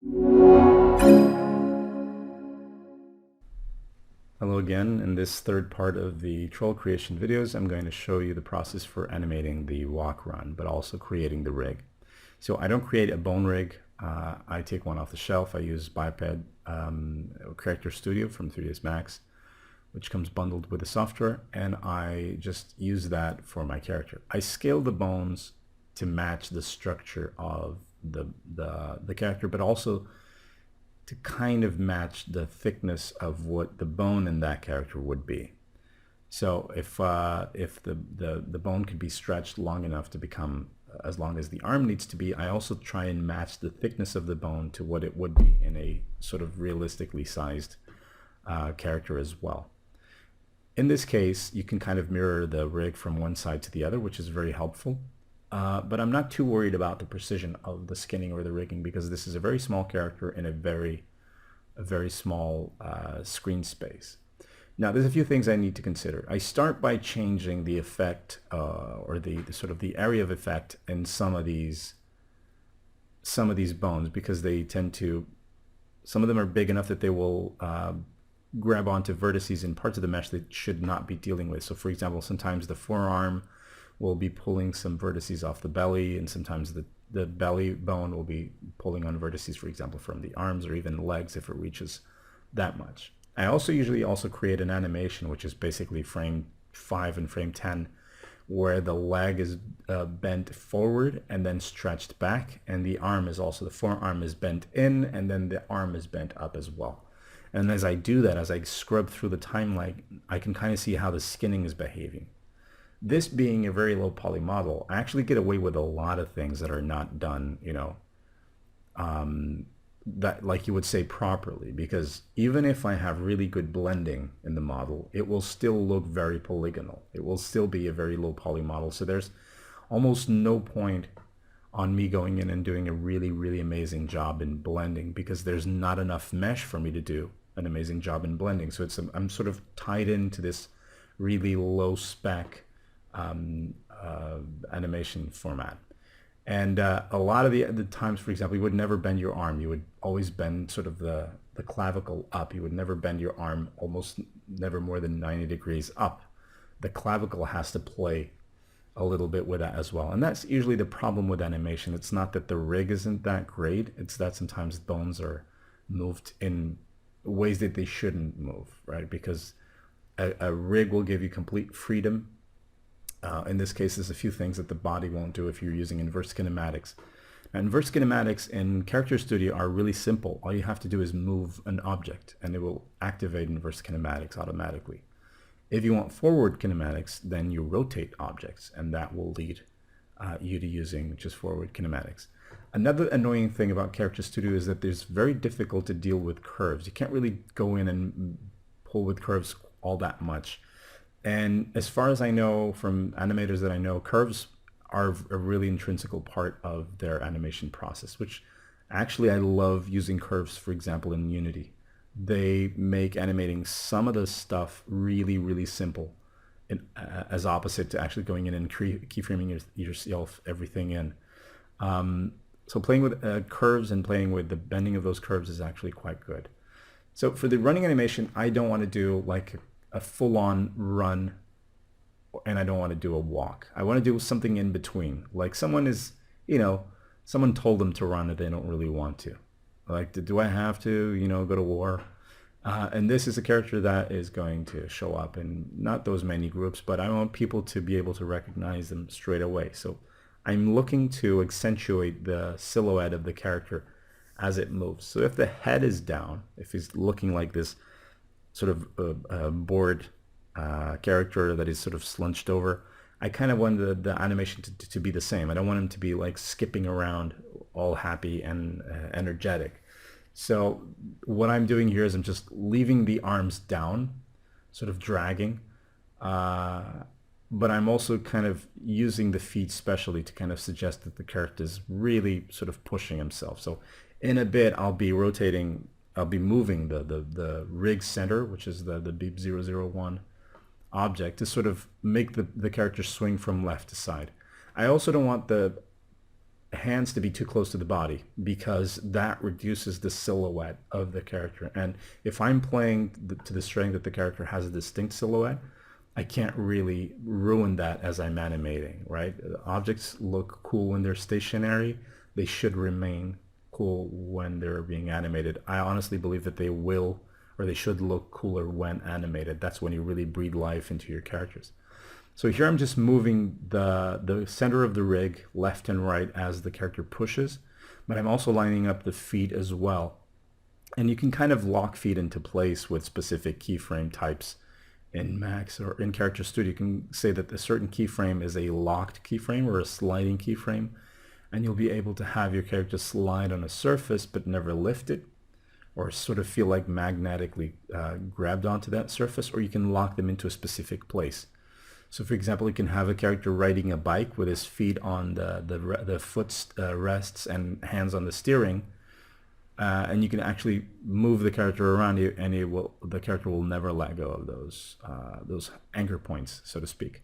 Hello again. In this third part of the troll creation videos, I'm going to show you the process for animating the walk run, but also creating the rig. So I don't create a bone rig. I take one off the shelf. I use Biped Character Studio from 3ds Max, which comes bundled with the software, and I just use that for my character. I scale the bones to match the structure of the character, but also to kind of match the thickness of what the bone in that character would be. So if the bone could be stretched long enough to become as long as the arm needs to be, I also try and match the thickness of the bone to what it would be in a sort of realistically sized character as well. In this case, you can kind of mirror the rig from one side to the other, which is very helpful. But I'm not too worried about the precision of the skinning or the rigging, because this is a very small character in a very small screen space. Now, there's a few things I need to consider. I start by changing the effect or the sort of the area of effect in some of these bones, because they tend to, some of them are big enough that they will grab onto vertices in parts of the mesh that should not be dealing with. So for example, sometimes the forearm will be pulling some vertices off the belly, and sometimes the belly bone will be pulling on vertices, for example, from the arms or even legs if it reaches that much. I also usually create an animation, which is basically frame 5 and frame 10, where the leg is bent forward and then stretched back, and the arm is also, the forearm is bent in, and then the arm is bent up as well. And as I do that, as I scrub through the timeline, I can kind of see how the skinning is behaving. This being a very low poly model, I actually get away with a lot of things that are not done, that like you would say properly, because even if I have really good blending in the model, it will still look very polygonal. It will still be a very low poly model. So there's almost no point on me going in and doing a really amazing job in blending, because there's not enough mesh for me to do an amazing job in blending. So I'm sort of tied into this really low spec animation format. And a lot of the times, for example, you would never bend your arm. You would always bend sort of the clavicle up. You would never bend your arm, almost never more than 90 degrees up. The clavicle has to play a little bit with that as well. And that's usually the problem with animation. It's not that the rig isn't that great. It's that sometimes bones are moved in ways that they shouldn't move, right? Because a rig will give you complete freedom. In this case, there's a few things that the body won't do if you're using inverse kinematics. Now, inverse kinematics in Character Studio are really simple. All you have to do is move an object, and it will activate inverse kinematics automatically. If you want forward kinematics, then you rotate objects, and that will lead you to using just forward kinematics. Another annoying thing about Character Studio is that it's very difficult to deal with curves. You can't really go in and pull with curves all that much. And as far as I know from animators that I know, curves are a really intrinsical part of their animation process, which actually I love using curves, for example, in Unity. They make animating some of the stuff really simple, as opposite to actually going in and keyframing yourself everything in. So playing with curves and playing with the bending of those curves is actually quite good. So for the running animation, I don't want to do like a full-on run, and I don't want to do a walk. I want to do something in between. Like someone is, someone told them to run and they don't really want to. Like, do I have to, go to war? And this is a character that is going to show up in not those many groups, but I want people to be able to recognize them straight away. So I'm looking to accentuate the silhouette of the character as it moves. So if the head is down, if he's looking like this sort of bored character that is sort of slunched over, I kind of want the animation to be the same. I don't want him to be like skipping around all happy and energetic. So what I'm doing here is I'm just leaving the arms down, sort of dragging, but I'm also kind of using the feet specially to kind of suggest that the character is really sort of pushing himself. So in a bit, I'll be moving the rig center, which is the beep 001 object, to sort of make the character swing from left to side. I also don't want the hands to be too close to the body, because that reduces the silhouette of the character. And if I'm playing to the strength that the character has a distinct silhouette, I can't really ruin that as I'm animating, right? Objects look cool when they're stationary. They should remain cool when they're being animated. I honestly believe that they will, or they should look cooler when animated. That's when you really breathe life into your characters. So here I'm just moving the center of the rig left and right as the character pushes, but I'm also lining up the feet as well. And you can kind of lock feet into place with specific keyframe types in Max or in Character Studio. You can say that a certain keyframe is a locked keyframe or a sliding keyframe, and you'll be able to have your character slide on a surface but never lift it, or sort of feel like magnetically grabbed onto that surface, or you can lock them into a specific place. So for example, you can have a character riding a bike with his feet on the foot rests and hands on the steering, and you can actually move the character around you, and the character will never let go of those anchor points, so to speak.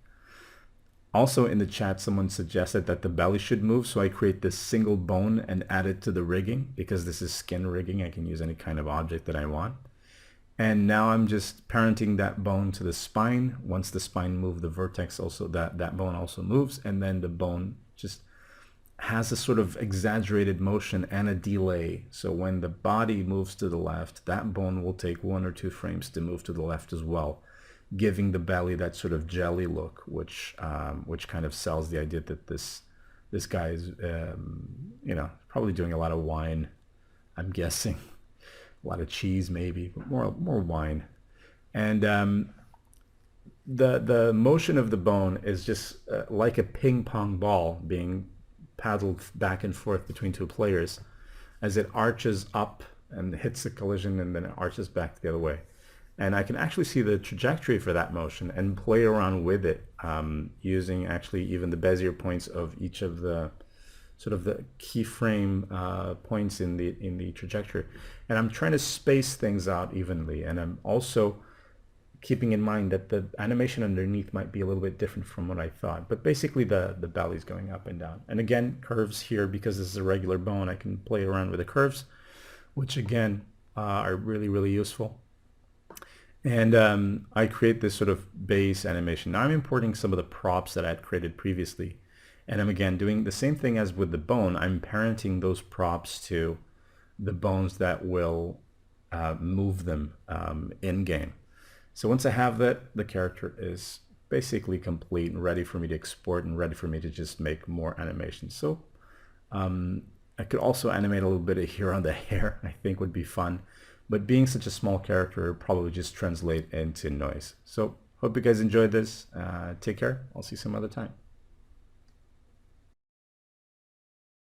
Also in the chat, someone suggested that the belly should move, so I create this single bone and add it to the rigging. Because this is skin rigging, I can use any kind of object that I want. And now I'm just parenting that bone to the spine. Once the spine moves, the vertex also, that bone also moves, and then the bone just has a sort of exaggerated motion and a delay. So when the body moves to the left, that bone will take 1 or 2 frames to move to the left as well, giving the belly that sort of jelly look, which kind of sells the idea that this guy is, probably doing a lot of wine, I'm guessing. A lot of cheese maybe, but more wine. And the motion of the bone is just like a ping pong ball being paddled back and forth between 2 players as it arches up and hits a collision and then it arches back the other way. And I can actually see the trajectory for that motion and play around with it, using actually even the Bezier points of each of the sort of the keyframe points in the trajectory. And I'm trying to space things out evenly, and I'm also keeping in mind that the animation underneath might be a little bit different from what I thought. But basically the belly's going up and down. And again, curves here, because this is a regular bone, I can play around with the curves, which again are really, really useful. And I create this sort of base animation. Now I'm importing some of the props that I had created previously. And I'm again doing the same thing as with the bone. I'm parenting those props to the bones that will move them in-game. So once I have that, the character is basically complete and ready for me to export and ready for me to just make more animations. So I could also animate a little bit of here on the hair, I think would be fun. But being such a small character, probably just translate into noise. So hope you guys enjoyed this. Take care. I'll see you some other time.